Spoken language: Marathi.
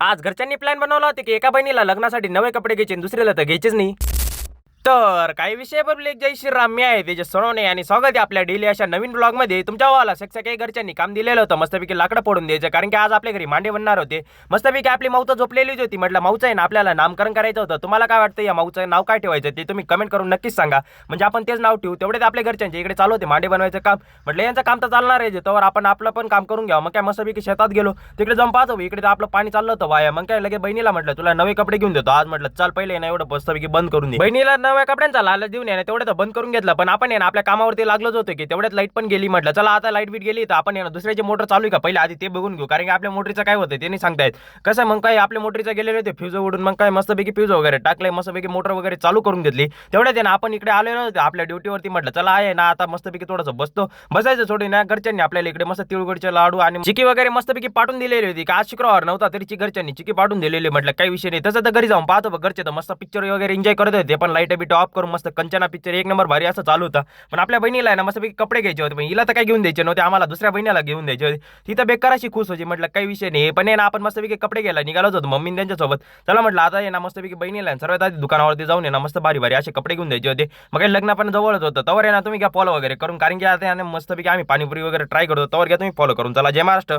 आज घरच्यांनी प्लॅन बनवला होता की एका बहिणीला लग्नासाठी नवे कपडे घ्यायचे आणि दुसऱ्याला तर घ्यायचेच नाही. तर काही विषय पब्लिक जय श्रीराम, मी आहे तेजस सोनवणे आणि स्वागत आहे आपल्या डेली अशा नवीन ब्लॉग मध्ये. तुमच्या भावाला काही घरच्यांनी काम दिलेलं होतं मस्तपैकी लाकडं पडून द्यायचं, कारण की आज आपल्या घरी मांडे बनणार होते. मस्तपैकी आपली माऊ तर झोपलेलीच होती. म्हटलं माऊचं आहे ना आपल्याला नामकरण करायचं होतं. तुम्हाला काय वाटतं या माऊचं नाव काय ठेवायचं ते तुम्ही कमेंट करून नक्कीच सांगा, म्हणजे आपण तेच नाव ठेवू. तेवढेच आपल्या घरच्यांचे इकडे चालू होते मांडे बनवायचं काम. म्हटलं यांचं काम तर चालणार आहे, तर आपण आपलं पण काम करून घ्यावं. मग काय मस्तपैकी शेतात गेलो, तिकडे जाऊन पाहतो इकडे तर आपलं पाणी चाललं होतं वाया. मग काय लगे बहिणीला म्हटलं तुला नवे कपडे घेऊन देतो आज. म्हटलं चल पहिले ना एवढं मस्तपैकी बंद करून दे. बहिणीला नव्या कपड्यांचा लालच देऊन आहे ना तेवढं तर बंद करून घेतलं. पण आपण आहे ना आपल्या कामावरती लागलोच होतो की तेवढ्यात लाईट पण गेली. म्हटलं चला आता लाईट बीट गेली तर आपण आहे ना दुसऱ्याची मोटर चालू आहे का पहिले आधी ते बघून घेऊ, कारण की आपल्या मोटरीचं काय होतं ते नाही सांगतायत. कसं मग काय आपल्या मोटरीचं गेलेले होते फ्यूज उडून. मग काय मस्तपैकी फ्यूज वगैरे टाकले, मस्तपैकी मोटर वगैरे चालू करून घेतली. तेवढ्यात आहे ना आपण इकडे आलेलो होतो आपल्या ड्युटीवरती. म्हटलं चला आहे ना आता मस्तपैकी थोडंसं बसायचं सोडून ना. घरच्यांनी आपल्याला इकडे मस्त तिळगुळचे लाडू आणि चिकी वगैरे मस्तपैकी पाठवून दिलेली होती. आज शुक्रवार नव्हता तरी घरच्यांनी चिकी पाठवून दिलेली. म्हटलं काही विषय नाही. तसं तर घरी जाऊन पाहतो बघ, घरचे तर मस्त पिक्चर वगैरे एन्जॉय करत होते. पण लाईट बीट ऑफ करून मस्त कंचना पिक्चर एक नंबर भारी असं चालू होता. पण आपल्या बहिणीला आहे ना मस्तपैकी कपडे घ्यायचे होते. पण हिला तर काय घेऊन द्यायचे नव्हते, आम्हाला दुसऱ्या बहिणीला घेऊन द्यायचे होते. ती तर बेकार अशी खुश होती. म्हटलं काही विषय नाही. पण आहे ना आपण मस्तपैकी कपडे घ्यायला निघालोच होतो मम्मी त्यांच्यासोबत. चला म्हटलं आता आहे ना मस्तपैकी बहिणीला सर्वात आधी दुकानावरती जाऊन आहे ना मस्त भारी भारी असे कपडे घेऊन द्यायचे होते. मग काही लग्न पण जवळच होतं. तवर आहे ना तुम्ही घ्या फॉलो वगैरे करून, कारण की आता मस्तपैकी आम्ही पाणीपुरी वगैरे ट्राय करतो. तवर घ्या तुम्ही फॉलो करून. चला जय महाराष्ट्र.